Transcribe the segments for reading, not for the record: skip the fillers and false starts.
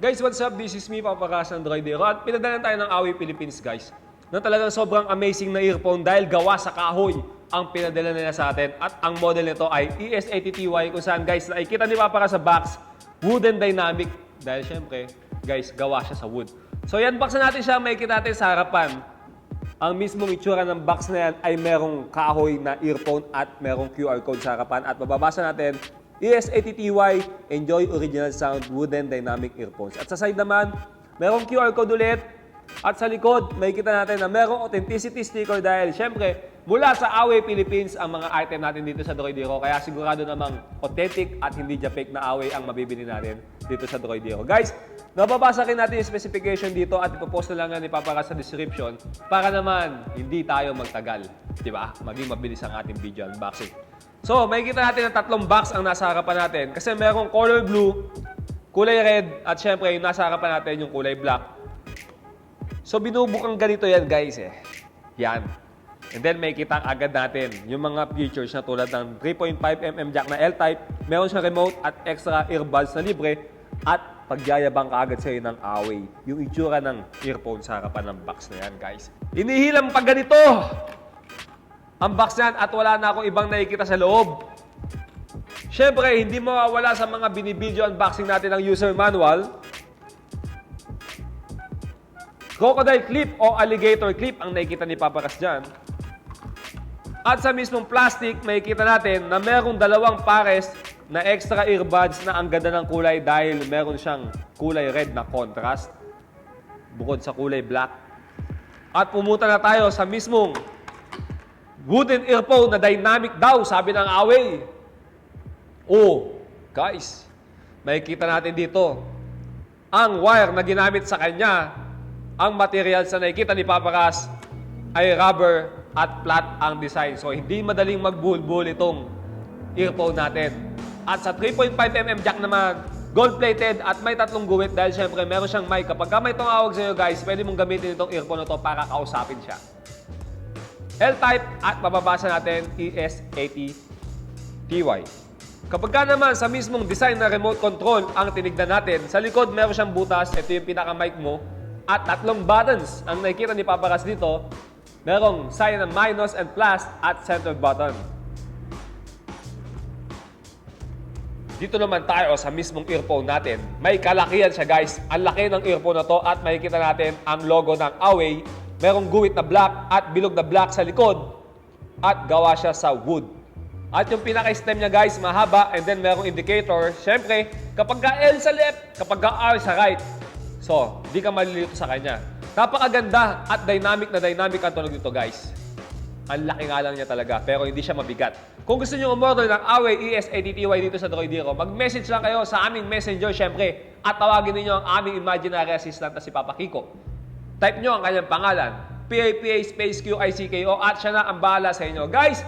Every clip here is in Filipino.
Guys, what's up? This is me, Papakas Androidero. At pinadalan tayo ng Away Philippines, guys. Na talagang sobrang amazing na earphone dahil gawa sa kahoy ang pinadala nila sa atin. At ang model nito ay ES80TY kung saan, guys, nakikita ni Papakas sa box, wooden dynamic. Dahil syempre, guys, gawa siya sa wood. So, yan, box na natin siya. Makikita natin sa harapan. Ang mismong itsura ng box na yan ay merong kahoy na earphone at merong QR code sa harapan. At mababasa natin, ES80TY, enjoy original sound, wooden dynamic earphones. At sa side naman, merong QR code ulit. At sa likod, makikita natin na merong authenticity sticker dahil syempre, mula sa Away Philippines ang mga item natin dito sa Droidero. Kaya sigurado namang authentic at hindi fake na Away ang mabibili natin dito sa Droidero. Guys, nababasa rin natin yung specification dito at ipopost na lang yan ni Papakas sa description para naman hindi tayo magtagal. Diba? Maging mabilis ang ating video unboxing. So, makikita natin na tatlong box ang nasa harapan natin kasi merong color blue, kulay red, at syempre yung nasa harapan natin yung kulay black. So, binubukang ganito yan, guys eh. Yan. And then, makikita agad natin yung mga features na tulad ng 3.5mm jack na L-type, meron siyang remote at extra earbuds na libre, at pagyayabang ka agad sa'yo ng Away. Yung itsura ng earphone sa harapan ng box na yan, guys. Inihilang pag ganito! Ang box yan at wala na akong ibang nakikita sa loob. Siyempre, hindi mawawala sa mga binibideo unboxing natin ng user manual. Crocodile clip o alligator clip ang nakikita ni Papakas dyan. At sa mismong plastic, makikita natin na merong dalawang pares na extra earbuds na ang ganda ng kulay dahil meron siyang kulay red na contrast bukod sa kulay black. At pumunta na tayo sa mismong wooden earphone na dynamic daw, sabi ng Away. Oh, guys, makikita natin dito ang wire na ginamit sa kanya. Ang materials na nakikita ni Papakas ay rubber at flat ang design. So, hindi madaling magbulbul itong earphone natin. At sa 3.5mm jack naman, gold-plated at may tatlong guwit dahil syempre meron siyang mic. Kapag may tumawag sa'yo, guys, pwede mong gamitin itong earphone na to para kausapin siya. L-type at mababasa natin ES80TY. Kapag ka naman sa mismong design na remote control ang tinignan natin, sa likod meron siyang butas, ito yung pinaka-mic mo, at tatlong buttons ang nakikita ni Papakas dito. Merong sign ng minus and plus at center button. Dito naman tayo sa mismong earphone natin. May kalakihan siya, guys. Ang laki ng earphone na to at makikita natin ang logo ng Away. Merong guwit na black at bilog na black sa likod at gawa siya sa wood. At yung pinaka-stem niya, guys, mahaba and then merong indicator. Siyempre, kapag ka L sa left, kapag ka R sa right. So, di ka malilito sa kanya. Napakaganda at dynamic na dynamic ang tunog dito, guys. Ang laki nga lang niya talaga pero hindi siya mabigat. Kung gusto niyo umorder ng Away ES80TY dito sa Droidero, mag-message lang kayo sa aming messenger, siyempre, at tawagin niyo ang aming imaginary assistant na si Papa Kiko. Type nyo ang kanyang pangalan, PAPA space QICKO, at siya na ang bahala sa inyo. Guys,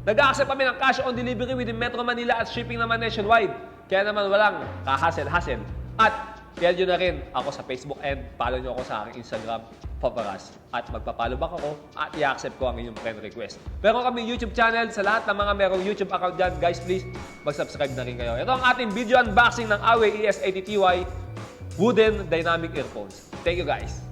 nag-a-accept kami ng cash on delivery within Metro Manila at shipping naman nationwide. Kaya naman walang kahasel-hasel. At kaya nyo na rin ako sa Facebook and follow nyo ako sa aking Instagram, Papakas. At magpa-follow back ako at i-accept ko ang inyong friend request. Meron kami YouTube channel sa lahat ng mga merong YouTube account dyan. Guys, please, mag-subscribe na rin kayo. Ito ang ating video unboxing ng Away ES80TY Wooden Dynamic Earphones. Thank you, guys.